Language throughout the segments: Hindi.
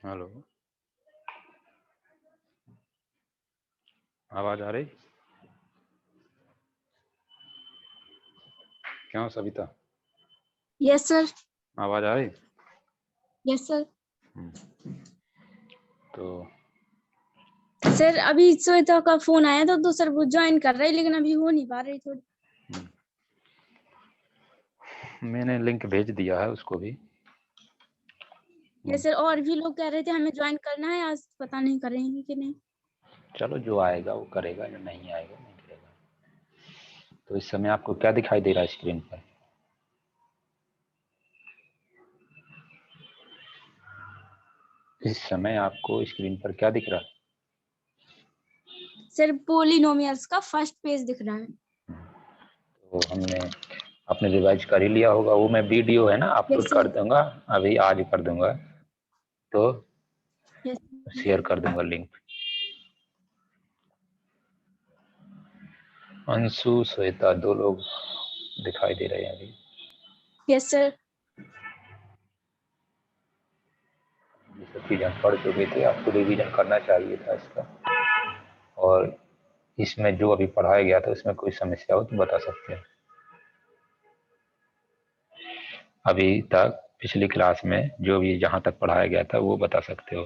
हेलो, आवाज आ रही? क्यों सविता, यस सर। आवाज आ रही? Yes sir. तो सर अभी श्वेता का फोन आया था तो सर वो ज्वाइन कर रही लेकिन अभी हो नहीं पा रही थोड़ी। मैंने लिंक भेज दिया है उसको भी। यस सर, और भी लोग कह रहे थे हमें ज्वाइन करना है, आज पता नहीं करेंगे कि नहीं। चलो, जो आएगा वो करेगा, जो नहीं आएगा नहीं करेगा। तो इस समय आपको क्या दिखाई दे रहा है स्क्रीन पर? इस समय आपको स्क्रीन पर क्या दिख रहा है? सर पोलिनोमियल्स का फर्स्ट पेज दिख रहा है। तो हमने आपने रिवाइज कर ही लिया होगा। वो मैं वीडियो है ना अपलोड यस कर सर। दूंगा, अभी आज कर दूंगा, तो यस शेयर कर दूंगा लिंक। अंशु, श्वेता, दो लोग दिखाई दे रहे हैं अभी। Yes sir. ये सब चीजें पढ़ चुके थे, आपको रिवीजन करना चाहिए था इसका। और इसमें जो अभी पढ़ाया गया था उसमें कोई समस्या हो तो बता सकते हैं। अभी तक पिछली क्लास में जो भी जहां तक पढ़ाया गया था वो बता सकते हो।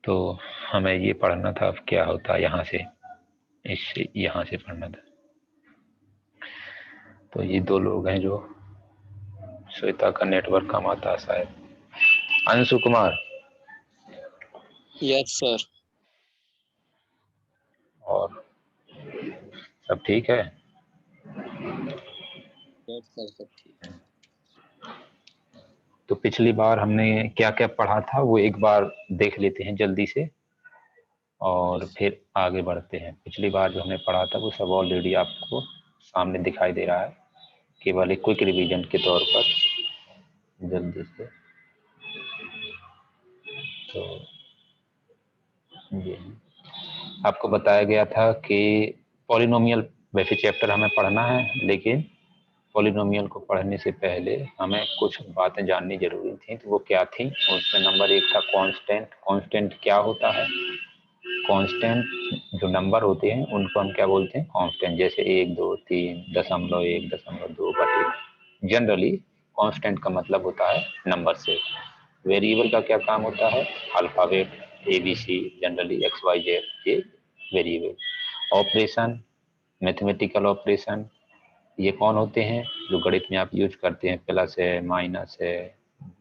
तो हमें ये पढ़ना था अब क्या होता है यहाँ से, इससे यहाँ से पढ़ना था। तो ये दो लोग हैं जो श्वेता का नेटवर्क कम आता है शायद। अंशु कुमार। Yes sir. और सब ठीक है? यस सर, सब ठीक है। तो पिछली बार हमने क्या क्या पढ़ा था वो एक बार देख लेते हैं जल्दी से, और फिर आगे बढ़ते हैं। पिछली बार जो हमने पढ़ा था वो सब ऑलरेडी आपको सामने दिखाई दे रहा है, केवल एक क्विक रिवीजन के तौर पर जल्दी से। तो ये आपको बताया गया था कि पॉलिनोमियल वैसे चैप्टर हमें पढ़ना है, लेकिन पॉलिनोमियल को पढ़ने से पहले हमें कुछ बातें जाननी जरूरी थी। तो वो क्या थी? उसमें नंबर एक था कांस्टेंट। कांस्टेंट क्या होता है? कांस्टेंट जो नंबर होते हैं उनको हम क्या बोलते हैं? कांस्टेंट। जैसे 1, 2, 3, 0.1, 0.2 जनरली कांस्टेंट का मतलब होता है नंबर से। वेरिएबल का क्या काम होता है? अल्फाबेट ABC, जनरली XYZ, ये वेरिएबल। ऑपरेशन, मैथमेटिकल ऑपरेशन, ये कौन होते हैं? जो गणित में आप यूज करते हैं, प्लस है, माइनस है,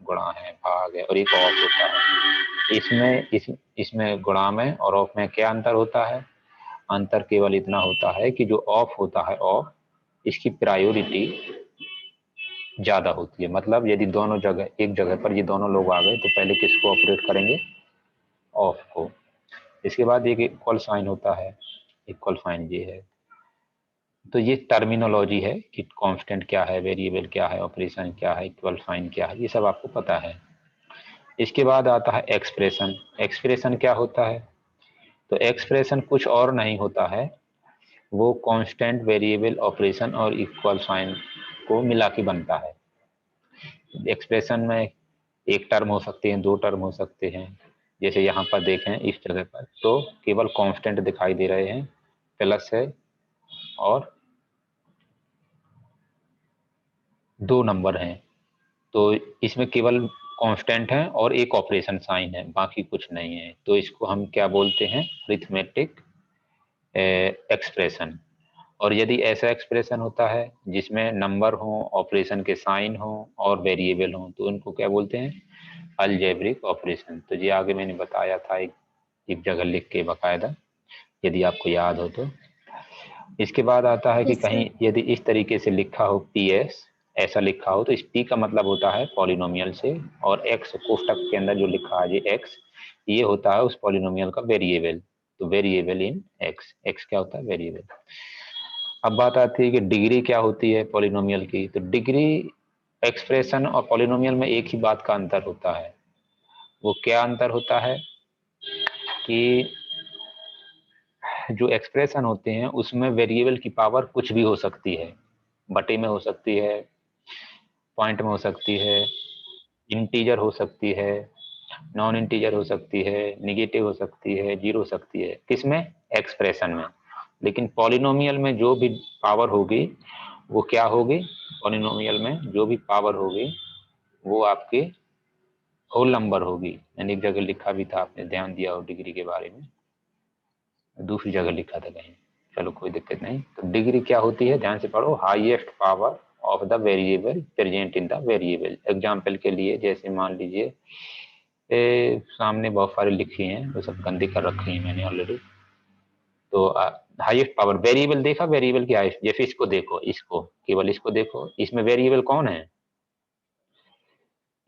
गुणा है, भाग है, और एक ऑफ होता है। इसमें गुणा में और ऑफ में क्या अंतर होता है? अंतर केवल इतना होता है कि जो ऑफ होता है, ऑफ, इसकी प्रायोरिटी ज्यादा होती है। मतलब यदि दोनों जगह एक जगह पर ये दोनों लोग आ गए तो पहले किसको ऑपरेट करेंगे? ऑफ को। इसके बाद एक इक्वल साइन होता है, इक्वल साइन ये है। तो ये टर्मिनोलॉजी है कि कांस्टेंट क्या है, वेरिएबल क्या है, ऑपरेशन क्या है, इक्वल साइन क्या है, ये सब आपको पता है। इसके बाद आता है एक्सप्रेशन। एक्सप्रेशन क्या होता है? तो एक्सप्रेशन कुछ और नहीं होता है, वो कांस्टेंट, वेरिएबल, ऑपरेशन और इक्वल साइन को मिला के बनता है। एक्सप्रेशन में एक टर्म हो सकते हैं, दो टर्म हो सकते हैं। जैसे यहाँ पर देखें इस जगह पर तो केवल कांस्टेंट दिखाई दे रहे हैं, प्लस है और दो नंबर हैं। तो इसमें केवल कांस्टेंट है और एक ऑपरेशन साइन है, बाकी कुछ नहीं है। तो इसको हम क्या बोलते हैं? Arithmetic expression. और यदि ऐसा एक्सप्रेशन होता है जिसमें नंबर हो, ऑपरेशन के साइन हो और वेरिएबल हो, तो उनको क्या बोलते हैं? Algebraic operation. तो ये आगे मैंने बताया था एक जगह लिख के बकायदा, यदि आपको याद हो तो। इसके बाद आता है कि यस कहीं सर। यदि इस तरीके से लिखा हो PS, ऐसा लिखा हो, तो इस P का मतलब होता है पॉलिनोमियल से, और X कोष्टक के अंदर जो लिखा है ये X, ये होता है उस पॉलिनोमियल का वेरिएबल। तो वेरिएबल इन X, X क्या होता है? वेरिएबल। अब बात आती है कि डिग्री क्या होती है पॉलिनोमियल की। तो डिग्री, एक्सप्रेशन और पॉलिनोमियल में एक ही बात का अंतर होता है। वो क्या अंतर होता है कि जो एक्सप्रेशन होते हैं उसमें वेरिएबल की पावर कुछ भी हो सकती है, बटे में हो सकती है, पॉइंट में हो सकती है, इंटीजर हो सकती है, नॉन इंटीजर हो सकती है, निगेटिव हो सकती है, जीरो हो सकती है, किसमें? एक्सप्रेशन में। लेकिन पॉलिनोमियल में जो भी पावर होगी वो क्या होगी? पॉलिनोमियल में जो भी पावर होगी वो आपकी होल नंबर होगी। मैंने एक जगह लिखा भी था, आपने ध्यान दिया हो डिग्री के बारे में, दूसरी जगह लिखा था कहीं, चलो कोई दिक्कत नहीं। तो डिग्री क्या होती है, ध्यान से पढ़ो, highest power of the variable present in the variable. Example के लिए जैसे मान लीजिए सामने बहुत सारे लिखी हैं, वो सब गंदी कर रखी हैं मैंने ऑलरेडी। तो हाईएस्ट पावर वेरिएबल देखा, वेरिएबल की हाईएस्ट, जैसे इसको देखो, इसको केवल इसको देखो, इसमें वेरिएबल कौन है?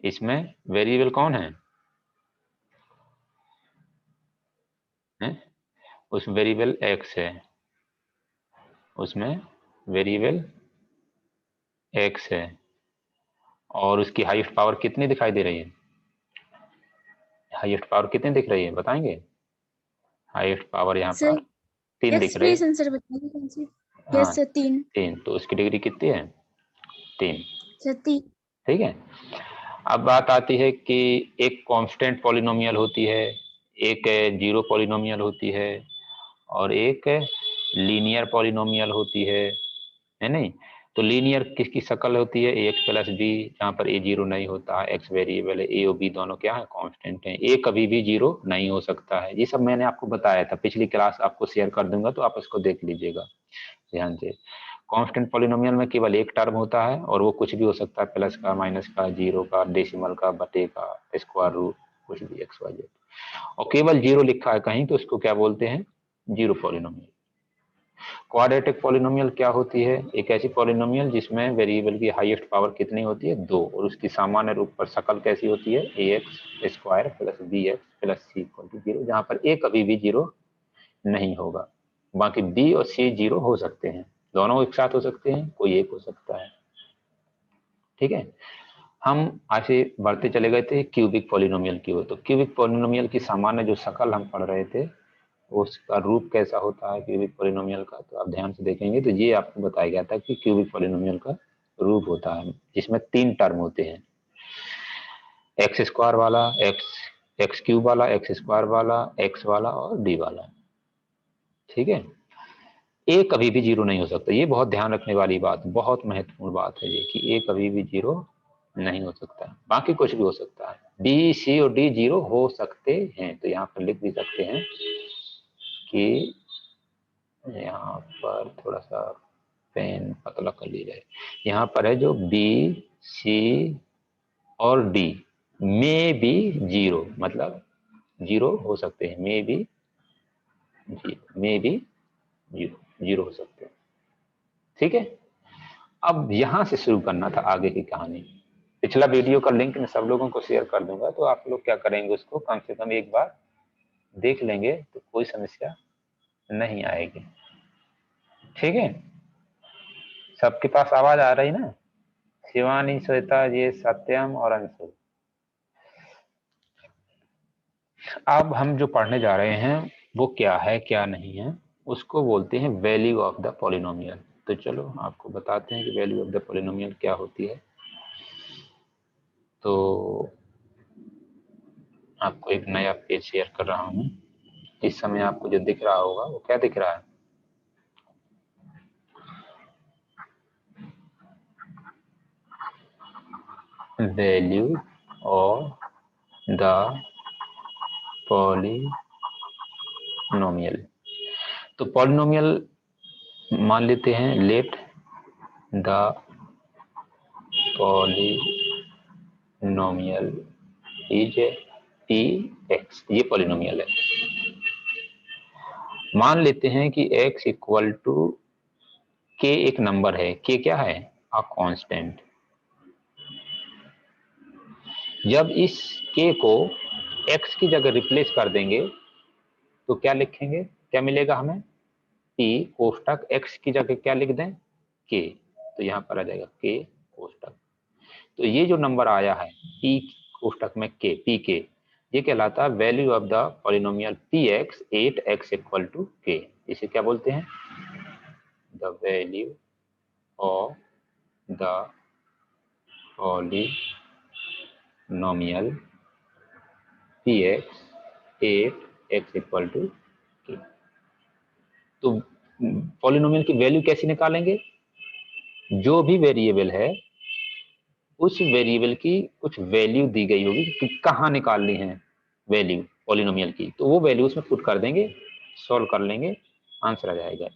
इसमें वेरिएबल कौन है? उसमें वेरिएबल एक्स है, उसमें वेरिएबल एक्स है, और उसकी हाईएस्ट पावर कितनी दिखाई दे रही है? हाईएस्ट पावर कितनी दिख रही है बताएंगे? हाईएस्ट पावर यहाँ सर पर 3 दिख रही है। एक्सप्रेशन सर बताइए कौन सी? हाँ यस सर 3। 3, तो उसकी डिग्री कितनी है? 3। सर 3। ठीक है। अब बात आती है कि एक कांस्टेंट पॉलिनोमियल होती है, एक जीरो पॉलिनोमियल होती है, और एक लीनियर पॉलिनोमियल होती है नहीं? तो लीनियर किसकी शक्ल होती है? ए एक्स प्लस बी, जहाँ पर ए जीरो नहीं होता है, एक्स वेरिएबल है, ए और बी दोनों क्या है? कांस्टेंट है, ए कभी भी जीरो नहीं हो सकता है। ये सब मैंने आपको बताया था, पिछली क्लास आपको शेयर कर दूंगा, तो आप इसको देख लीजिएगा ध्यान से। कांस्टेंट पॉलिनोमियल में केवल एक टर्म होता है, और वो कुछ भी हो सकता है, प्लस का, माइनस का, जीरो का, डेसिमल का, बटे का, स्क्वायर रूट, कुछ भी, एक्स वाई जेड, और केवल जीरो लिखा है कहीं तो उसको क्या बोलते हैं? Zero polynomial. क्वाड्रेटिक पॉलिनोमियल क्या होती है? एक ऐसी पॉलिनोमियल जिसमें वेरिएबल की हाईएस्ट पावर कितनी होती है? 2, और उसकी सामान्य रूप पर शक्ल कैसी होती है? A x square plus b x plus c equal to zero, जहां पर ए कभी भी जीरो नहीं होगा। बाकी बी और सी जीरो हो सकते हैं, दोनों एक साथ हो सकते हैं, कोई एक हो सकता है। ठीक है। हम ऐसे बढ़ते चले गए थे क्यूबिक पॉलिनोमियल की ओर। तो क्यूबिक पॉलिनोमियल की सामान्य जो शक्ल हम पढ़ रहे थे, उसका रूप कैसा होता है क्यूबिक पॉलिनोमियल का, तो आप ध्यान से देखेंगे तो ये आपको बताया गया था कि क्यूबिक पॉलिनोमियल का रूप होता है जिसमें 3 टर्म होते हैं, एक्स स्क्वायर वाला, एक्स क्यूब वाला, एक्स स्क्वायर वाला, एक्स वाला और डी वाला। ठीक है। ए कभी भी जीरो नहीं हो सकता, ये बहुत ध्यान रखने वाली बात, बहुत महत्वपूर्ण बात है ये, कि ए कभी भी जीरो नहीं हो सकता। बाकी कुछ भी हो सकता है, बी सी और डी जीरो हो सकते हैं। तो यहाँ पर लिख भी सकते हैं कि, यहाँ पर थोड़ा सा पेन पतला कर ली जाए, यहाँ पर है जो बी सी और डी में भी जीरो, मतलब जीरो हो सकते हैं, में भी जीरो हो सकते हैं। ठीक है। अब यहां से शुरू करना था आगे की कहानी। पिछला वीडियो का लिंक मैं सब लोगों को शेयर कर दूंगा, तो आप लोग क्या करेंगे, उसको कम से कम एक बार देख लेंगे तो कोई समस्या नहीं आएगी। ठीक है। सबके पास आवाज आ रही ना? शिवानी, श्वेता, ये सत्यम और अंशु। अब हम जो पढ़ने जा रहे हैं वो क्या है क्या नहीं है, उसको बोलते हैं वैल्यू ऑफ द पॉलिनोमियल। तो चलो आपको बताते हैं कि वैल्यू ऑफ द पॉलिनोमियल क्या होती है। तो आपको एक नया पेज शेयर कर रहा हूँ। इस समय आपको जो दिख रहा होगा वो क्या दिख रहा है? Value of the polynomial. तो पॉलिनोमियल मान लेते हैं, let the polynomial is P x, ये पॉलिनोमियल है। मान लेते हैं कि x इक्वल टू k एक नंबर है, k क्या है? A constant. जब इस k को x की जगह रिप्लेस कर देंगे तो क्या लिखेंगे, क्या मिलेगा हमें? p कोष्टक x की जगह क्या लिख दें? k, तो यहाँ पर आ जाएगा k कोष्टक। तो ये जो नंबर आया है p कोष्टक में k, pk, ये कहलाता है value of the polynomial px 8x equal to k। इसे क्या बोलते हैं? The value of the polynomial nomial px 8x equal to k। तो पॉलिनोमियल की वैल्यू कैसे निकालेंगे? जो भी वेरिएबल है उस वेरिएबल की कुछ वैल्यू दी गई होगी कि कहाँ निकालनी है वैल्यू पॉलिनोमियल की, तो वो वैल्यू उसमें पुट कर देंगे, सॉल्व कर लेंगे, आंसर आ जाएगा।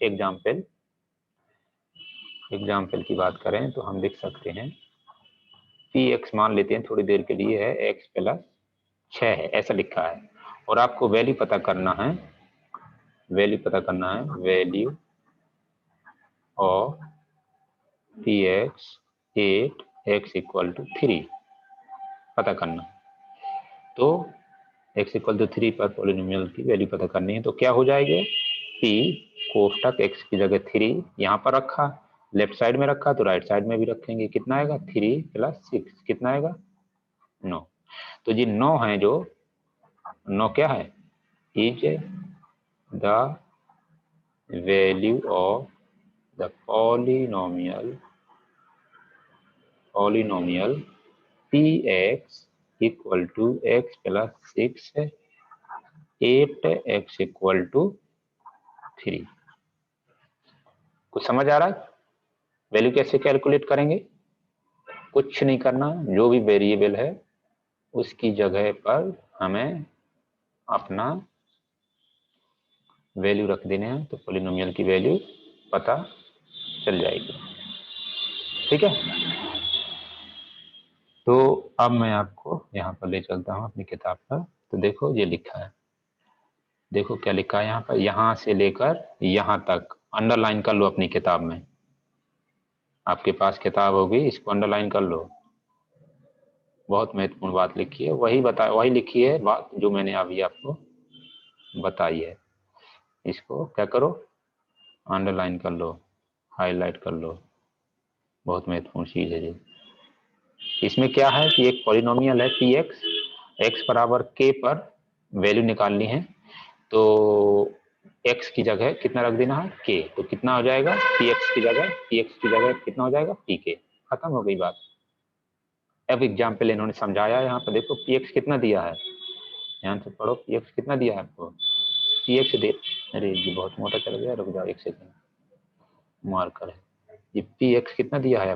एग्जाम्पल की बात करें तो हम लिख सकते हैं px मान लेते हैं थोड़ी देर के लिए है x प्लस 6 है, ऐसा लिखा है। और आपको वैल्यू पता करना है, value of px 8x equal to 3 पता करना। तो x इक्वल टू 3 पर पॉलिनोमियल की वैल्यू पता करनी है, तो क्या हो जाएगा, p कोष्टक x की जगह 3 यहाँ पर रखा, लेफ्ट साइड में रखा तो राइट साइड में भी रखेंगे, कितना आएगा 3 प्लस 6 कितना आएगा 9। तो जी 9 है, जो 9 क्या है, is the value of the polynomial px equal to x plus 6 8x equal to 3। कुछ समझ आ रहा है? वैल्यू कैसे कैलकुलेट करेंगे? कुछ नहीं करना, जो भी वेरिएबल है उसकी जगह पर हमें अपना वैल्यू रख देने हैं, तो पॉलिनोमियल की वैल्यू पता चल जाएगी। ठीक है, तो अब मैं आपको यहाँ पर ले चलता हूँ अपनी किताब पर। तो देखो ये लिखा है, देखो क्या लिखा है यहाँ पर, यहाँ से लेकर यहाँ तक अंडरलाइन कर लो अपनी किताब में, आपके पास किताब होगी, इसको अंडरलाइन कर लो। बहुत महत्वपूर्ण बात लिखी है, वही लिखी है बात जो मैंने अभी आपको बताई है। इसको क्या करो, अंडरलाइन कर लो, हाईलाइट कर लो, बहुत महत्वपूर्ण चीज है जी। इसमें क्या है कि एक पॉलिनोमियल है px, x बराबर k पर वैल्यू निकालनी है, तो x की जगह कितना रख देना है k, तो कितना हो जाएगा px की जगह कितना हो जाएगा pk, खत्म हो गई बात। अब एग्जाम्पल इन्होंने समझाया, यहाँ पर देखो px कितना दिया है, ध्यान से पढ़ो, px कितना दिया है आपको, px दे, अरे ये बहुत मोटा चल गया, रुक जाओ एक सेकंड, मार्कर है ये, px कितना दिया है,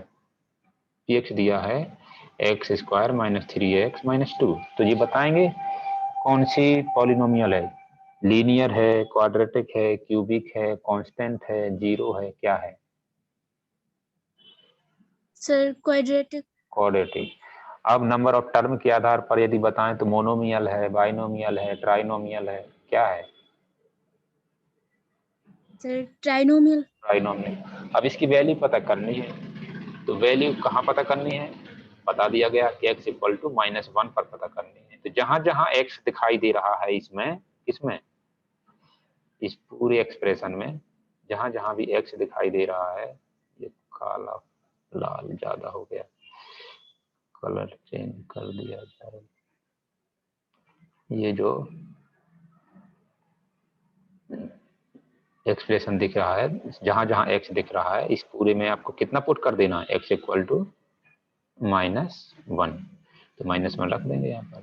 px दिया है x square minus 3x minus 2। तो ये बताएंगे कौन सी पॉलिनोमियल है, लीनियर है, क्वाड्रेटिक है, क्यूबिक है, कांस्टेंट है, जीरो है, क्या है? Sir quadratic. अब नंबर ऑफ टर्म के आधार पर यदि बताएं तो मोनोमियल है, बाइनोमियल है, ट्राइनोमियल है, क्या है? Sir trinomial. अब इसकी वैल्यू पता करनी है, तो वैल्यू कहाँ पता करनी है, बता दिया गया कि x इक्वल टू -1 पर पता करनी है। तो जहां जहां x दिखाई दे रहा है इसमें इस पूरे एक्सप्रेशन में जहां जहां भी x दिखाई दे रहा है, ये काला लाल ज्यादा हो गया, कलर चेंज कर दिया जाए, ये जो एक्सप्रेशन दिख रहा है जहां जहां x दिख रहा है इस पूरे में आपको कितना पुट कर देना है, x इक्वल टू -1, तो -1 रख देंगे यहाँ पर।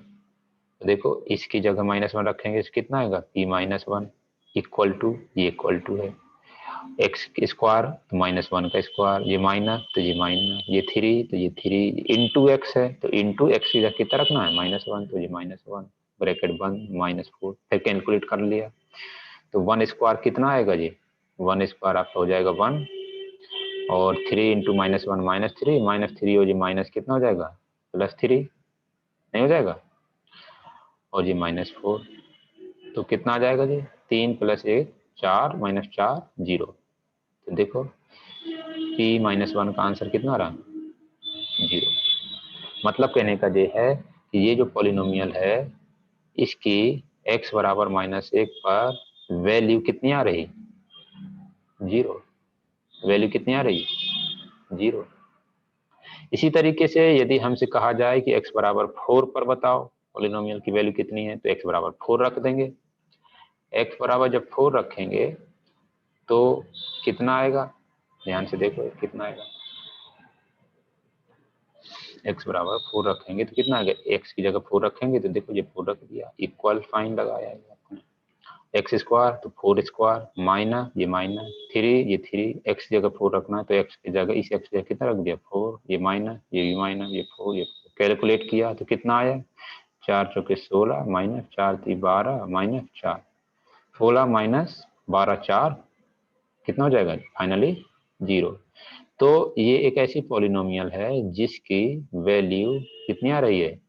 तो देखो इसकी जगह -1 रखेंगे तो कितना आएगा p-1 इक्वल टू, ये इक्वल टू है x स्क्वायर तो -1 का स्क्वायर, ये माइनस तो ये माइनस, ये 3 तो ये 3 इंटू एक्स है, तो इंटू एक्स की जगह कितना रखना है -1, तो ये -1 ब्रैकेट बंद -4, फिर कैलकुलेट कर लिया, तो 1 स्क्वायर कितना आएगा जी, 1 स्क्वायर आपका हो जाएगा 1, और 3 इंटू -1 -3 और ये माइनस कितना हो जाएगा +3, नहीं हो जाएगा, और ये -4, तो कितना आ जाएगा जी 3 + 1 4 -4 0। तो देखो p-1 का आंसर कितना आ रहा, 0। मतलब कहने का ये है कि ये जो पॉलिनोमियल है इसकी x बराबर -1 पर वैल्यू कितनी आ रही, 0, वैल्यू कितनी आ रही, 0। इसी तरीके से यदि हमसे कहा जाए कि x बराबर 4 पर बताओ पॉलिनोमियल की वैल्यू कितनी है, तो x बराबर 4 रख देंगे। x बराबर जब 4 रखेंगे तो कितना आएगा, ध्यान से देखो कितना आएगा, x बराबर 4 रखेंगे तो कितना आ गया, x की जगह 4 रखेंगे तो देखो ये 4 रख दिया, इक्वल साइन लगाया है आपने, एक्स स्क्वायर तो 4 स्क्वायर माइनस ये माइनस 3 ये 3, x की जगह 4 रखना है तो x की जगह इस x की जगह कितना रख दिया 4, ये माइनस ये भी माइनस ये 4 ये 4, कैलकुलेट किया तो कितना आया 4 चौके 16 माइनस 4 3 12 माइनस 4, 16 माइनस 12 4 कितना हो जाएगा फाइनली 0। तो ये एक ऐसी पॉलिनोमियल है जिसकी वैल्यू कितनी आ रही है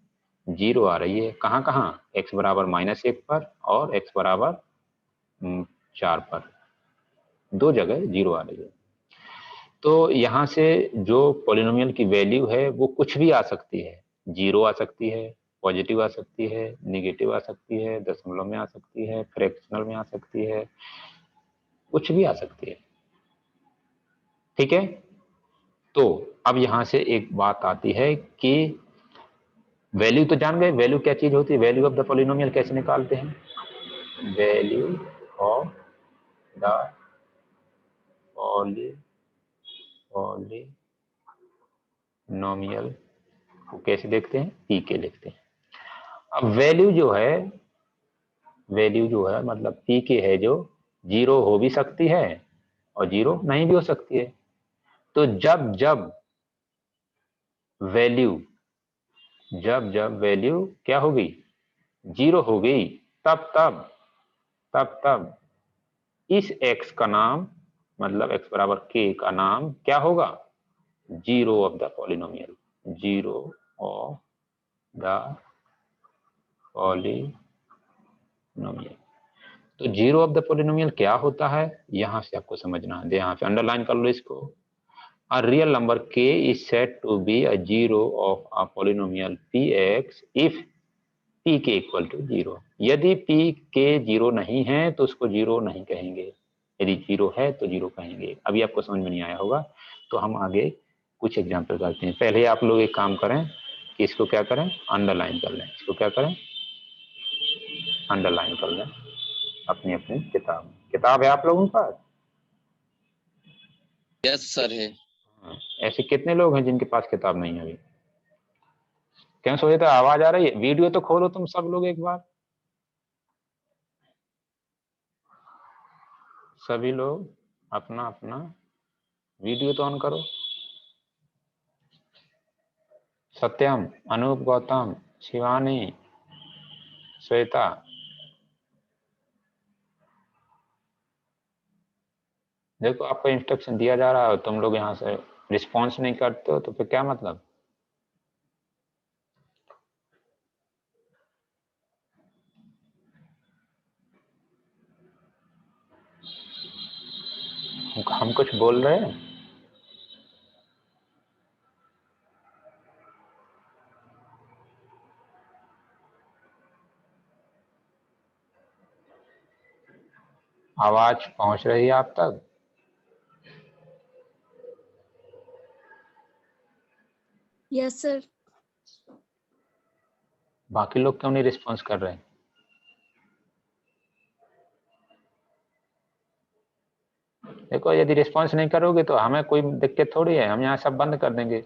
0 आ रही है, कहाँ कहाँ x बराबर -1 पर और x बराबर 4 पर, दो जगह 0 आ रही है। तो यहाँ से जो पॉलिनोमियल की वैल्यू है वो कुछ भी आ सकती है, 0 आ सकती है, पॉजिटिव आ सकती है, निगेटिव आ सकती है, दशमलव में आ सकती है, फ्रैक्शनल में आ सकती है, कुछ भी आ सकती है, ठीक है। तो अब यहाँ से एक बात आती है कि वैल्यू तो जान गए, वैल्यू क्या चीज होती है, वैल्यू ऑफ द पॉलिनोमियल कैसे निकालते हैं, वैल्यू ऑफ द पॉलिनोमियल को कैसे देखते हैं, पी के लिखते हैं। अब वैल्यू जो है मतलब पी के है जो 0 हो भी सकती है और 0 नहीं भी हो सकती है। तो जब जब वैल्यू क्या होगी 0 हो गई, तब तब इस x का नाम मतलब x बराबर k का नाम क्या होगा, zero of the polynomial, zero of the polynomial. तो जीरो ऑफ द पॉलिनोमियल क्या होता है, यहां से आपको समझना है, यहां से अंडरलाइन कर लो इसको। A real number k is said to be a zero of a polynomial px if pk equal to 0। यदि pk 0 नहीं है तो उसको 0 नहीं कहेंगे, यदि 0 है तो 0 कहेंगे। अभी आपको समझ में नहीं आया होगा तो हम आगे कुछ एग्जाम्पल करते हैं। पहले आप लोग एक काम करें कि इसको क्या करें, अंडरलाइन कर लें, इसको क्या करें अंडरलाइन कर लें अपनी अपनी किताब है आप लोगों के पास। यस सर है। ऐसे कितने लोग हैं जिनके पास किताब नहीं है अभी, क्या सोचे थे, आवाज आ रही है, वीडियो तो खोलो तुम सब लोग एक बार, सभी लोग अपना अपना वीडियो तो ऑन करो। सत्यम, अनूप, गौतम, शिवानी, श्वेता, देखो आपको इंस्ट्रक्शन दिया जा रहा है तुम लोग यहाँ से रिस्पॉन्स नहीं करते हो तो फिर क्या मतलब। हम कुछ बोल रहे हैं, आवाज पहुंच रही है आप तक, यस सर। बाकी लोग क्यों नहीं रिस्पॉन्स कर रहे हैं। देखो यदि रिस्पॉन्स नहीं करोगे तो हमें कोई दिक्कत थोड़ी है, हम यहाँ सब बंद कर देंगे।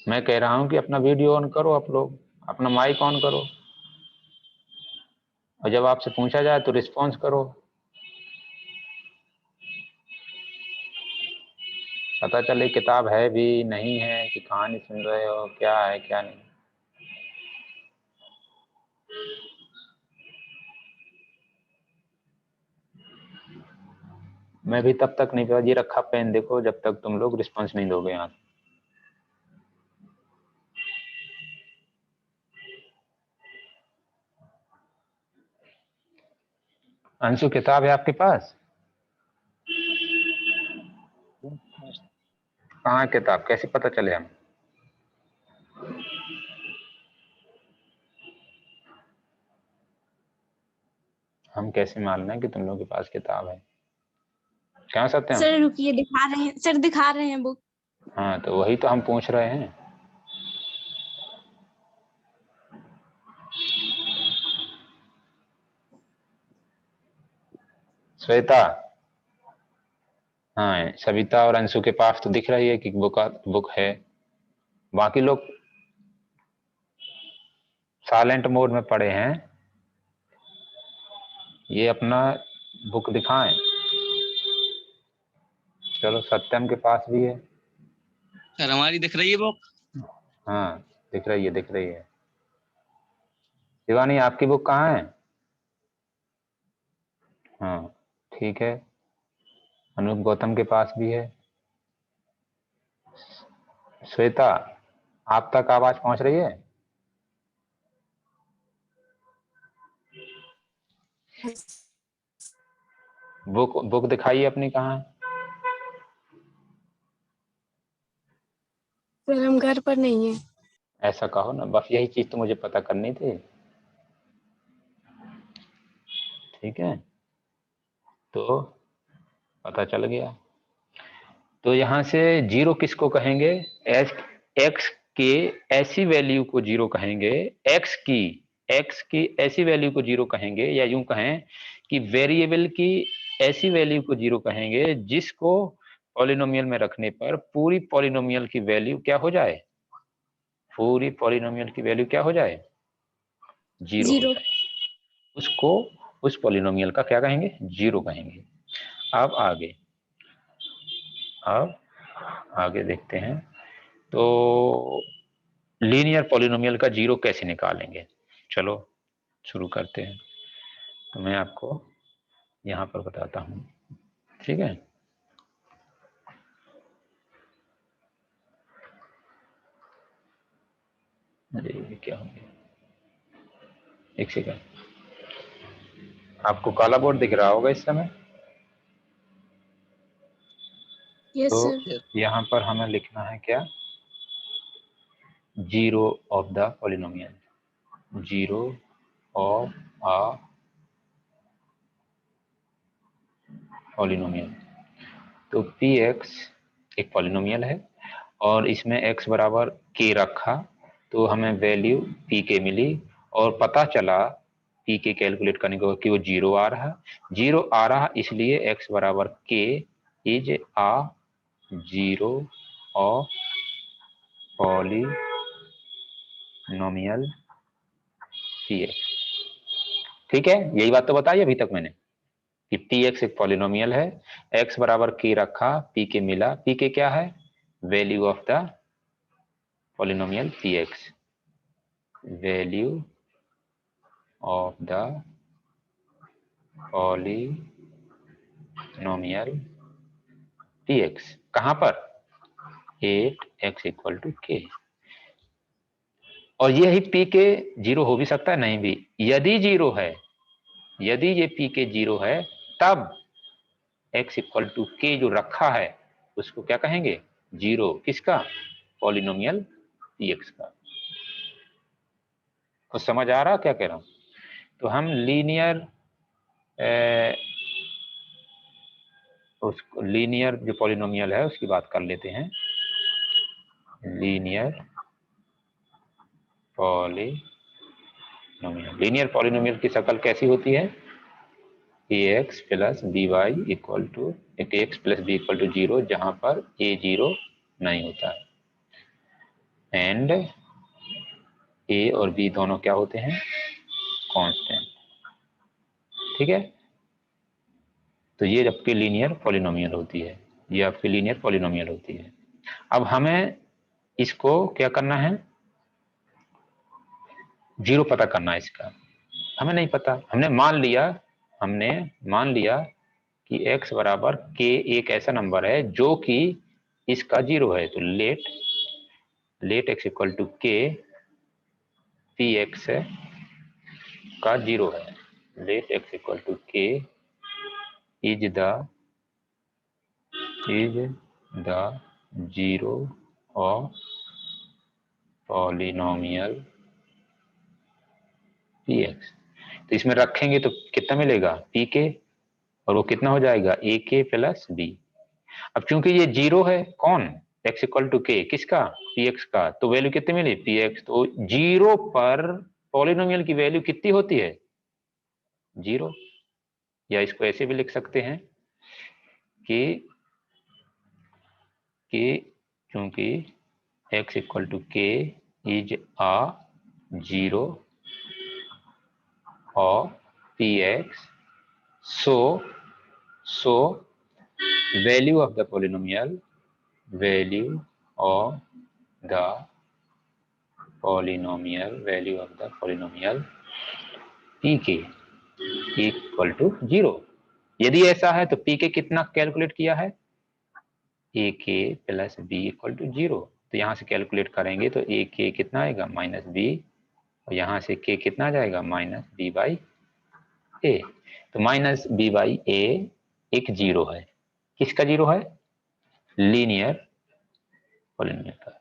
मैं कह रहा हूँ कि अपना वीडियो ऑन करो, आप लोग अपना माइक ऑन करो और जब आपसे पूछा जाए तो रिस्पॉन्स करो, पता चले किताब है भी नहीं है कि कहानी सुन रहे हो, क्या है क्या नहीं। मैं भी तब तक नहीं ये रखा पेन देखो जब तक तुम लोग रिस्पॉन्स नहीं दोगे यहाँ। अंशु किताब है आपके पास, कहाँ किताब, कैसे पता चले हम कैसे मान लें कि तुम लोगों के पास किताब है, क्या सत्यम। सर रुकिए, दिखा रहे हैं सर, दिखा रहे हैं बुक। हाँ तो वही तो हम पूछ रहे हैं। श्वेता हाँ, सविता और अंशु के पास तो दिख रही है कि बुक है, बाकी लोग साइलेंट मोड में पड़े हैं। ये अपना बुक दिखाएं। चलो, सत्यम के पास भी है। सर हमारी दिख रही है बुक? हाँ, दिख रही है, दिख रही है। शिवानी, आपकी बुक कहाँ है? हाँ, ठीक है। अनूप गौतम के पास भी है। श्वेता, आप तक आवाज पहुंच रही है? बुक दिखाइए अपनी, कहाँ है? सर हम घर पर नहीं है। ऐसा कहो ना, बस यही चीज तो मुझे पता करनी थी। ठीक है, तो पता चल गया। तो यहां से जीरो किसको कहेंगे? एक्स के ऐसी वैल्यू को जीरो कहेंगे, एक्स की ऐसी वैल्यू को जीरो कहेंगे, या यूं कहें कि वेरिएबल की ऐसी वैल्यू को जीरो कहेंगे जिसको पॉलिनोमियल में रखने पर पूरी पॉलिनोमियल की वैल्यू क्या हो जाए? पूरी पॉलिनोमियल की वैल्यू क्या हो जाए? जीरो हो 0। जाए। उसको, उस पॉलिनोमियल का क्या कहेंगे? जीरो कहेंगे। अब आगे देखते हैं। तो लीनियर पॉलिनोमियल का जीरो कैसे निकालेंगे? चलो शुरू करते हैं। तो मैं आपको यहां पर बताता हूं, ठीक है। अरे ये क्या हो गया, एक सेकंड। आपको काला बोर्ड दिख रहा होगा इस समय। यस तो सर। यहां पर हमें लिखना है क्या? Zero of the polynomial, zero of a polynomial. तो पी एक्स एक पॉलिनोमियल है और इसमें x बराबर k रखा, तो हमें वैल्यू पी के मिली, और पता चला पी के कैलकुलेट करने के बाद कि वो जीरो आ रहा, इसलिए x बराबर k is a zero of polynomial p x. ठीक है, यही बात तो बताई अभी तक मैंने कि पी एक्स एक पॉलिनोमियल है, x बराबर k रखा, पी के मिला। पी के क्या है? Value of the polynomial p x, value of the polynomial p x. कहां पर? 8x इक्वल टू के। और ये ही पी के जीरो हो भी सकता है, नहीं भी। यदि जीरो है, यदि ये पी के जीरो है, तब x इक्वल टू के जो रखा है उसको क्या कहेंगे? जीरो। किसका? पॉलिनोमियल पी एक्स का। तो समझ आ रहा क्या कह रहा हूं? तो हम लीनियर लीनियर जो पॉलिनोमियल है उसकी बात कर लेते हैं। लीनियर पॉलिनोमियल की शक्ल कैसी होती है? ax plus b y equal to ax plus b equal to zero, जहां पर a जीरो नहीं होता है, एंड a और b दोनों क्या होते हैं? कांस्टेंट। ठीक है, तो ये आपकी लीनियर पॉलिनोमियल होती है, ये आपकी लीनियर पॉलिनोमियल होती है। अब हमें इसको क्या करना है? जीरो पता करना है इसका। हमें नहीं पता, हमने मान लिया कि x बराबर k एक ऐसा नंबर है जो कि इसका जीरो है। तो let x equal to k p x का जीरो है। Let x equal to k is the zero of polynomial p x. तो इसमें रखेंगे तो कितना मिलेगा? पी के, और वो कितना हो जाएगा? ए के प्लस बी। अब चूंकि ये जीरो है, कौन? x इक्वल टू के, किसका? पी एक्स का। तो वैल्यू कितनी मिली? P x. तो जीरो पर पॉलिनोमियल की वैल्यू कितनी होती है? जीरो। या इसको ऐसे भी लिख सकते हैं कि कि चूंकि x equal to k is a 0 of px, so value of the polynomial pk equal to 0। यदि ऐसा है तो pk कितना कैलकुलेट किया है, ak plus b equal to 0। तो यहाँ से कैलकुलेट करेंगे तो ak कितना आएगा -b, और यहाँ से k कितना आ जाएगा -b बाई a। तो -b बाई a एक 0 है। किसका 0 है, लीनियर पॉलिनोमियल का।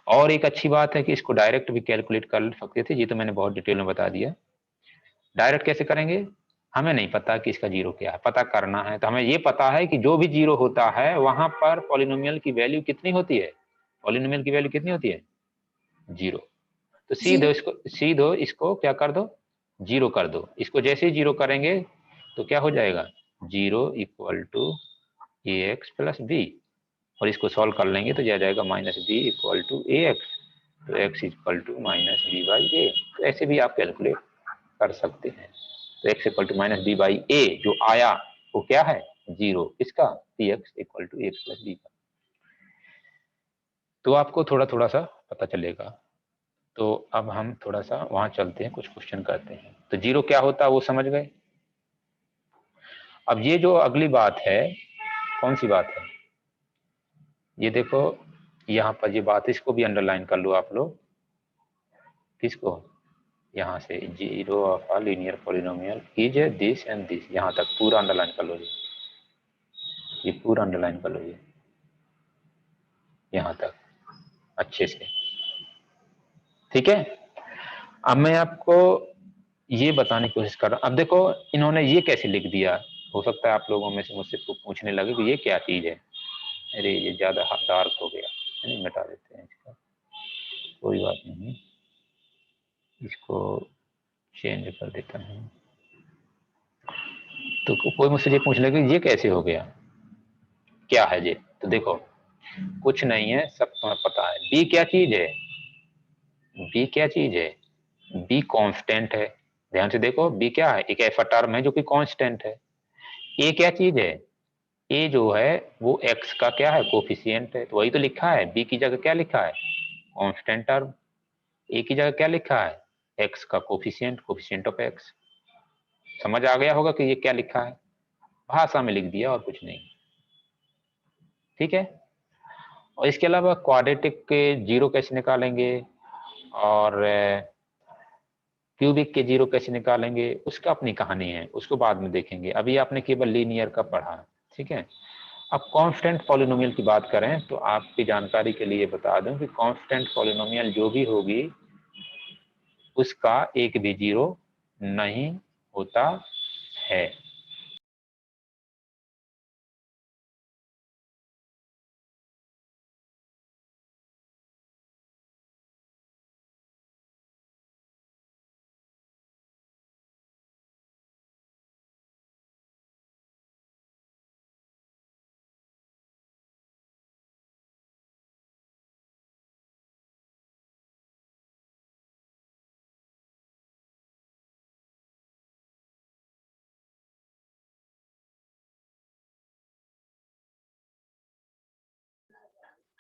और एक अच्छी बात है कि इसको डायरेक्ट भी कैलकुलेट कर सकते थे, ये तो मैंने बहुत डिटेल में बता दिया। डायरेक्ट कैसे करेंगे, हमें नहीं पता कि इसका 0 क्या है, पता करना है तो हमें ये पता है कि जो भी 0 होता है वहां पर पॉलिनोमियल की वैल्यू कितनी होती है, पॉलिनोमियल की वैल्यू कितनी होती है, 0। तो सीधो इसको क्या कर दो, 0 कर दो। इसको जैसे ही 0 करेंगे तो क्या हो जाएगा, 0 equal to ax plus b, और इसको सॉल्व कर लेंगे तो यह जाएगा -b इक्वल टू ax, तो x equal to -b by a। तो ऐसे भी आप कैलकुलेट कर सकते हैं। तो x equal to -b by a जो आया वो क्या है, 0, इसका px equal to ax plus b का। तो आपको थोड़ा थोड़ा सा पता चलेगा। तो अब हम थोड़ा सा वहां चलते हैं, कुछ क्वेश्चन करते हैं। तो 0 क्या होता है वो समझ गए। अब ये जो अगली बात है, कौन सी बात है, ये देखो यहाँ पर ये बात, इसको भी अंडरलाइन कर लो आप लोग। किसको, यहाँ से 0 of a linear polynomial is this and this, यहाँ तक पूरा अंडरलाइन कर लो। ये पूरा अंडरलाइन कर लो, ये यहाँ तक अच्छे से, ठीक है। अब मैं आपको ये बताने की कोशिश कर रहा हूँ। अब देखो इन्होंने ये कैसे लिख दिया, हो सकता है आप लोगों में से मुझसे पूछने लगे कि ये क्या चीज है। अरे ये ज्यादा डार्क हो गया, नहीं मिटा देते हैं इसका, कोई बात नहीं, इसको चेंज कर देता हूँ। तो कोई मुझसे ये पूछ लेगा ये कैसे हो गया, क्या है ये। तो देखो कुछ नहीं है, सब तुम्हें पता है। बी क्या चीज है, बी क्या चीज है, बी कांस्टेंट है। ध्यान से देखो बी क्या है, एक ऐसा टर्म है जो कि कांस्टेंट है। ए क्या चीज है, ए जो है वो एक्स का क्या है, कोफिशिएंट है। तो वही तो लिखा है, बी की जगह क्या लिखा है, कांस्टेंट टर्म। ए की जगह क्या लिखा है, एक्स का कोफिशिएंट, कोफिशिएंट ऑफ एक्स। समझ आ गया होगा कि ये क्या लिखा है, भाषा में लिख दिया और कुछ नहीं, ठीक है। और इसके अलावा क्वाड्रेटिक के 0 कैसे निकालेंगे और क्यूबिक के 0 कैसे निकालेंगे, उसका अपनी कहानी है, उसको बाद में देखेंगे। अभी आपने केवल लीनियर का पढ़ा, ठीक है। अब कांस्टेंट पॉलिनोमियल की बात करें तो आपकी जानकारी के लिए बता दूं कि कांस्टेंट पॉलिनोमियल जो भी होगी उसका एक भी 0 नहीं होता है।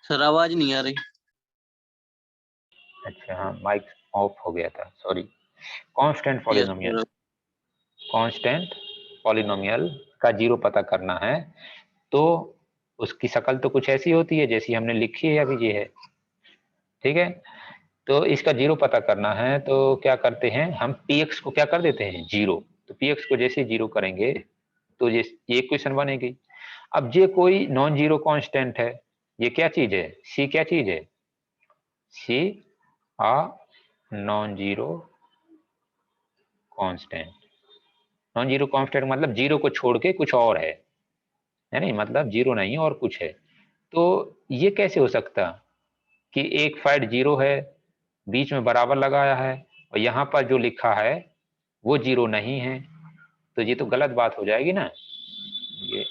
सर आवाज नहीं आ रही। अच्छा हाँ, माइक ऑफ हो गया था, sorry. Constant yes polynomial, sir. Constant polynomial का 0 पता करना है तो उसकी शक्ल तो कुछ ऐसी होती है जैसी हमने लिखी है अभी ये है, ठीक है। तो इसका 0 पता करना है तो क्या करते हैं हम, px को क्या कर देते हैं 0। तो px को जैसे 0 करेंगे तो ये इक्वेशन बनेगी। अब ये कोई नॉन जीरो कांस्टेंट है, ये क्या चीज है, सी क्या चीज है, सी आ non zero constant. Non zero constant मतलब 0 को छोड़ के कुछ और है नहीं, मतलब 0 नहीं और कुछ है। तो ये कैसे हो सकता कि एक साइड 0 है, बीच में बराबर लगाया है, और यहाँ पर जो लिखा है वो 0 नहीं है, तो ये तो गलत बात हो जाएगी ना। ये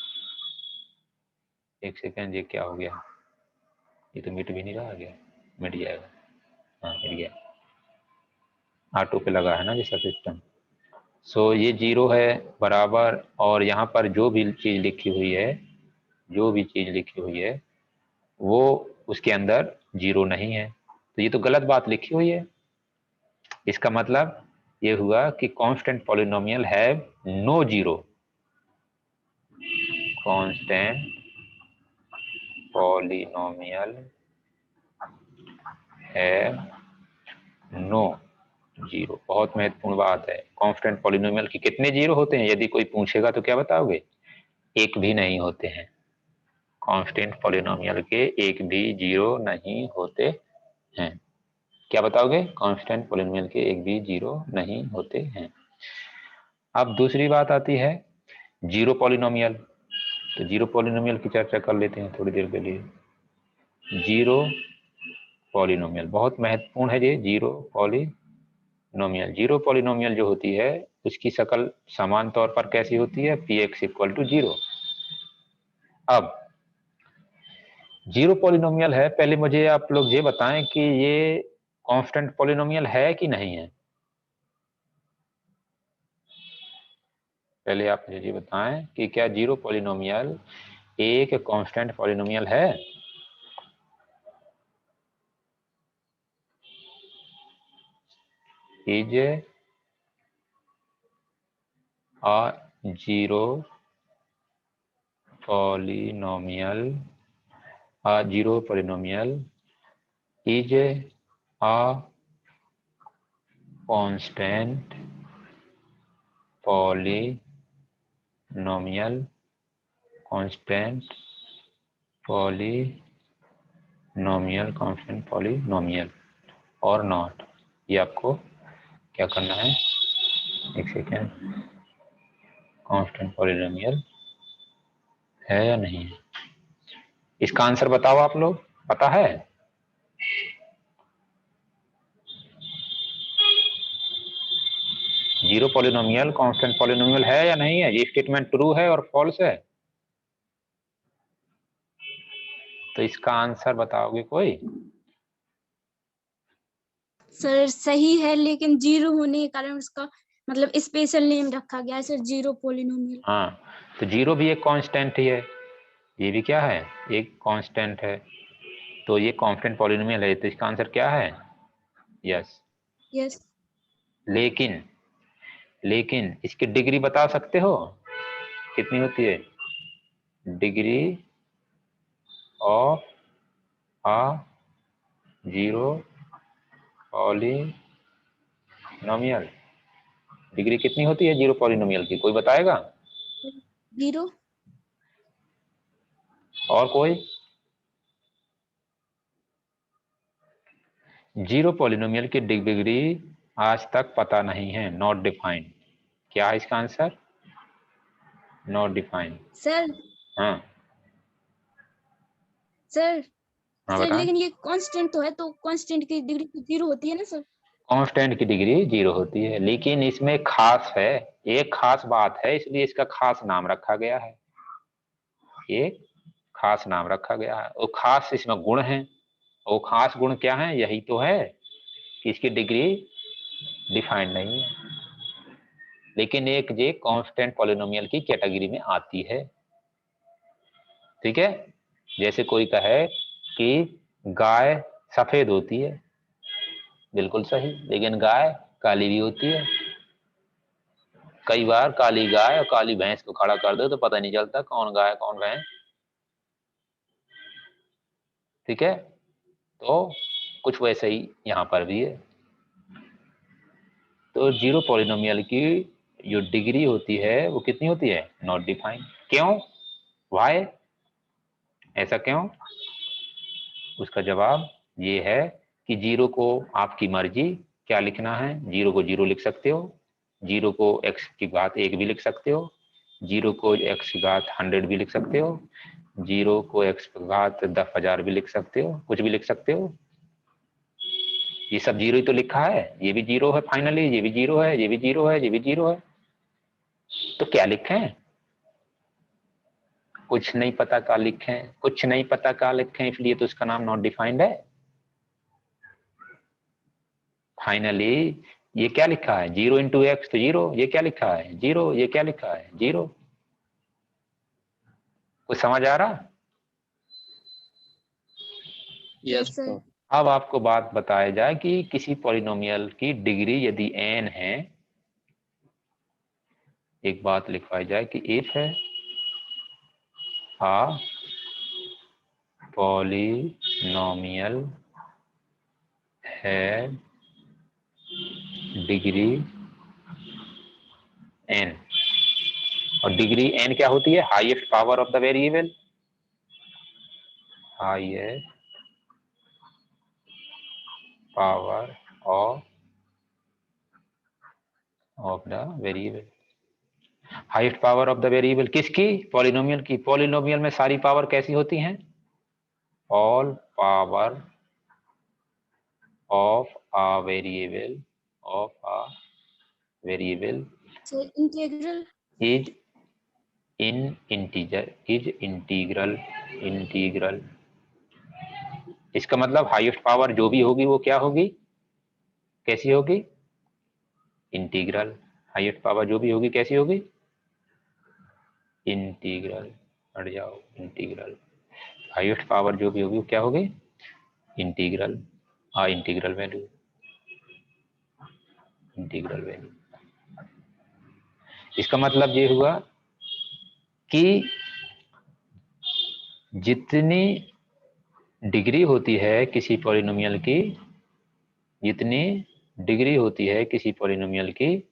एक सेकेंड, ये क्या हो गया, ये तो मिट भी नहीं रहा, गया मिट जाएगा। हाँ मिट गया, ऑटो पे लगा है ना जैसा सिस्टम। सो ये 0 है बराबर, और यहाँ पर जो भी चीज लिखी हुई है, जो भी चीज लिखी हुई है वो उसके अंदर 0 नहीं है, तो ये तो गलत बात लिखी हुई है। इसका मतलब ये हुआ कि constant polynomial have no 0। Constant polynomial have no 0, बहुत महत्वपूर्ण बात है। कांस्टेंट पॉलिनोमियल के कितने 0 होते हैं, यदि कोई पूछेगा तो क्या बताओगे? एक भी नहीं होते हैं। कांस्टेंट पॉलिनोमियल के एक भी 0 नहीं होते हैं। क्या बताओगे? कांस्टेंट पॉलिनोमियल के एक भी 0 नहीं होते हैं। अब दूसरी बात आती है जीरो पॉलिनोमियल। तो जीरो पॉलिनोमियल की चर्चा कर लेते हैं थोड़ी देर के लिए। जीरो पॉलिनोमियल बहुत महत्वपूर्ण है ये जीरो पॉलिनोमियल। जीरो पॉलिनोमियल जो होती है उसकी शक्ल समान तौर पर कैसी होती है? px equal to 0। अब जीरो पॉलिनोमियल है, पहले मुझे आप लोग ये बताएं कि ये कांस्टेंट पॉलिनोमियल है कि नहीं है। पहले आप मुझे ये बताएं कि क्या जीरो पॉलिनोमियल एक कांस्टेंट पॉलिनोमियल है? Is a zero polynomial, a zero polynomial is a constant polynomial, constant polynomial और नॉट। ये आपको क्या करना है, एक सेकेंड, कांस्टेंट पॉलिनोमियल है या नहीं है, इसका आंसर बताओ आप लोग। पता है? जीरो पॉलिनोमियल कांस्टेंट पॉलिनोमियल है या नहीं है? ये स्टेटमेंट ट्रू है और फॉल्स है? तो इसका आंसर बताओगे कोई? सर सही है, लेकिन 0 होने के कारण उसका मतलब स्पेशल नेम रखा गया है सर, जीरो पॉलिनोमियल। हाँ, तो जीरो भी एक कांस्टेंट ही है, ये भी क्या है? एक कांस्टेंट है। तो ये कांस्टेंट पॉलिनोमियल है, तो इसका आंसर क्या है? यस। यस। लेकिन लेकिन इसकी डिग्री बता सकते हो कितनी होती है? Degree of a zero polynomial, degree कितनी होती है जीरो पॉलिनोमियल की? कोई बताएगा? 0। और कोई? जीरो पॉलिनोमियल की डिग्री आज तक पता नहीं है, नॉट डिफाइंड। क्या है इसका आंसर? Not defined. सर हाँ सर हाँ सर बताएं। लेकिन ये कांस्टेंट तो है, तो कांस्टेंट की डिग्री तो 0 होती है ना सर? कांस्टेंट की डिग्री 0 होती है, लेकिन इसमें खास है, एक खास बात है, इसलिए इसका खास नाम रखा गया है। एक खास नाम रखा गया है, वो खास इसमें गुण है। वो खास गुण क्या है? यही तो है कि इसकी डिग्री डिफाइंड नहीं है, लेकिन एक ये कांस्टेंट पॉलिनोमियल की कैटेगरी में आती है। ठीक है? जैसे कोई कहे कि गाय सफेद होती है, बिल्कुल सही, लेकिन गाय काली भी होती है। कई बार काली गाय और काली भैंस को खड़ा कर दो तो पता नहीं चलता कौन गाय कौन भैंस। ठीक है? तो कुछ वैसे ही यहां पर भी है। तो जीरो पॉलिनोमियल की जो डिग्री होती है वो कितनी होती है? Not defined. क्यों? वाई? ऐसा क्यों? उसका जवाब ये है कि जीरो को आपकी मर्जी क्या लिखना है। जीरो को 0 लिख सकते हो, जीरो को x की घात 1 भी लिख सकते हो, जीरो को x की घात 100 भी लिख सकते हो, जीरो को x की घात 10,000 भी लिख सकते हो, कुछ भी लिख सकते हो। ये सब 0 ही तो लिखा है, ये भी 0 है फाइनली, ये भी 0 है, ये भी 0 है, ये भी 0 है। तो क्या लिखें? कुछ नहीं पता क्या लिखें, कुछ नहीं पता क्या लिखें, इसलिए तो इसका नाम नॉट डिफाइंड है। फाइनली ये क्या लिखा है, 0 इंटू एक्स तो 0, ये क्या लिखा है 0, ये क्या लिखा है 0। कुछ समझ आ रहा? Yes sir. अब आपको बात बताया जाए कि किसी पॉलिनोमियल की डिग्री यदि n है, एक बात लिखवाई जाए कि इफ है a polynomial है डिग्री n, और डिग्री n क्या होती है, highest power of the variable, highest power of the variable. Highest power of the variable किसकी, पॉलिनोमियल की। पॉलिनोमियल में सारी पावर कैसी होती हैं, all power of a variable sir integral is in integer is integral. इसका मतलब हाईएस्ट पावर जो भी होगी वो क्या होगी, कैसी होगी, इंटीग्रल। हाईएस्ट पावर जो भी होगी कैसी होगी, इंटीग्रल। हट जाओ, इंटीग्रल। हाईएस्ट पावर जो भी होगी वो क्या होगी, integral. Integral value, integral value. इसका मतलब ये हुआ कि जितनी डिग्री होती है किसी पॉलिनोमियल की, जितनी डिग्री होती है किसी पॉलिनोमियल की,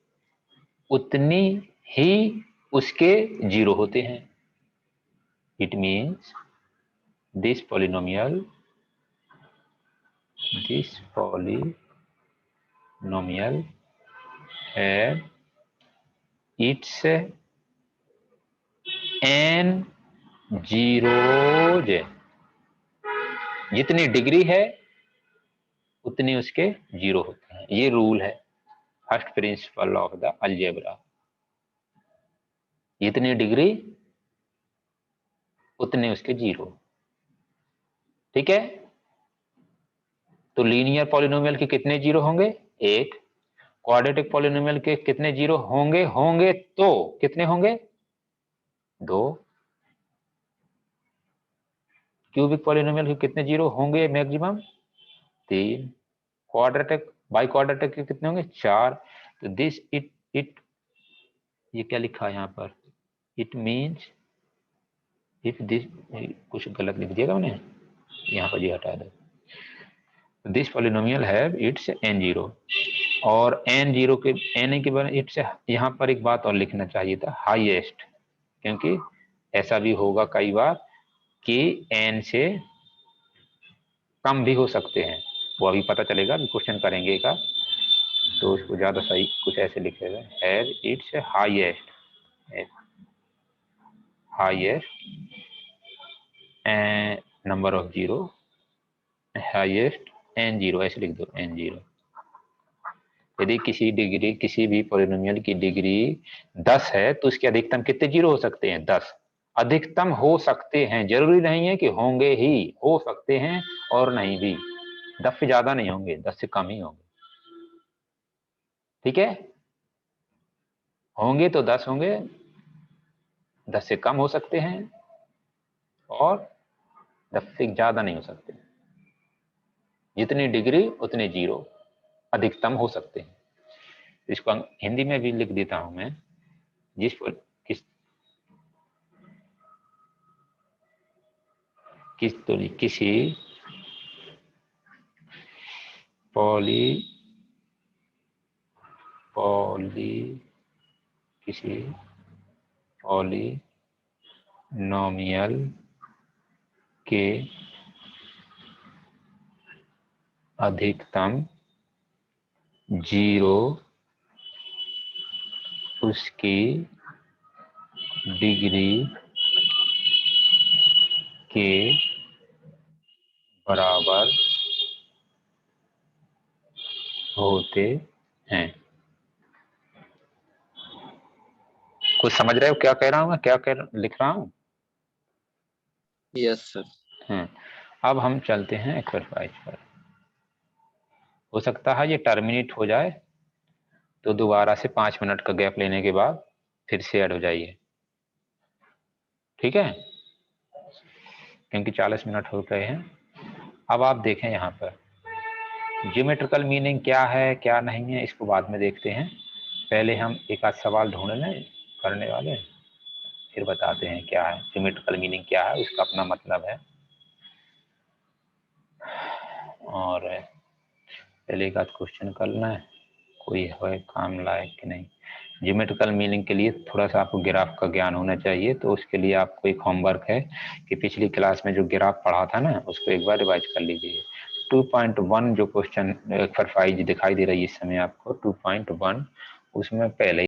उतनी ही उसके जीरो होते हैं। इट मीन्स दिस पॉलिनोमियल है इट्स n जीरोज। जितनी डिग्री है उतनी उसके जीरो होते हैं। ये रूल है, first principle of the algebra. जितनी डिग्री उतने उसके जीरो। ठीक है, तो लीनियर पॉलिनोमियल के कितने जीरो होंगे, एक। क्वाड्रेटिक पॉलिनोमियल के कितने जीरो होंगे, तो कितने होंगे, दो। क्यूबिक पॉलिनोमियल के कितने जीरो होंगे मैक्सिमम, तीन। क्वाड्रेटिक बाई क्वाड्रेटिक के कितने होंगे, चार। तो दिस इट ये क्या लिखा है यहाँ पर, इट मीन्स इफ दिस, कुछ गलत लिख दिएगा मैंने, यहाँ पर ये हटा दो। This polynomial have it's n zero, और n जीरो के n के बारे इट्स, यहाँ पर एक बात और लिखना चाहिए था, हाईएस्ट, क्योंकि ऐसा भी होगा कई बार कि n से कम भी हो सकते हैं, वो अभी पता चलेगा, अभी क्वेश्चन करेंगे का, तो उसको ज्यादा सही कुछ ऐसे लिखेगा, have it's highest number of zero, highest n zero, ऐसे लिख दो n जीरो। यदि किसी भी पॉलिनोमियल की डिग्री 10 है तो उसके अधिकतम कितने जीरो हो सकते हैं, 10। अधिकतम हो सकते हैं, जरूरी नहीं है कि होंगे ही, हो सकते हैं और नहीं भी। 10 से ज्यादा नहीं होंगे, 10 से कम ही होंगे। ठीक है, होंगे तो 10 होंगे, 10 से कम हो सकते हैं और 10 से ज्यादा नहीं हो सकते। जितनी डिग्री उतने जीरो अधिकतम हो सकते हैं। इसको हिंदी में भी लिख देता हूं मैं, जिस पर किसी पॉलिनोमियल के अधिकतम जीरो उसकी डिग्री के बराबर होते हैं। कुछ समझ रहे हो क्या कह रहा हूं मैं, लिख रहा हूं। Yes sir. अब हम चलते हैं एक्सरसाइज पर। हो सकता है ये टर्मिनेट हो जाए तो दोबारा से 5 मिनट का गैप लेने के बाद फिर से ऐड हो जाइए, ठीक है, क्योंकि 40 मिनट हो गए हैं। अब आप देखें यहाँ पर ज्योमेट्रिकल मीनिंग क्या है क्या नहीं है इसको बाद में देखते हैं, पहले हम एक आध सवाल ढूंढ लें करने वाले, फिर बताते हैं क्या है ज्योमेट्रिकल मीनिंग, क्या है उसका अपना मतलब है। और पहले एक आध क्वेश्चन कर लें, कोई है काम लायक कि नहीं। ज्योमेट्रिकल मीनिंग के लिए थोड़ा सा आपको ग्राफ का ज्ञान होना चाहिए, तो उसके लिए आपको एक होमवर्क है कि पिछली क्लास में जो ग्राफ पढ़ा था ना उसको एक बार रिवाइज कर लीजिए। 2.1 जो क्वेश्चन एक्सरसाइज दिखाई दे रही है इस समय आपको 2.1, उसमें पहले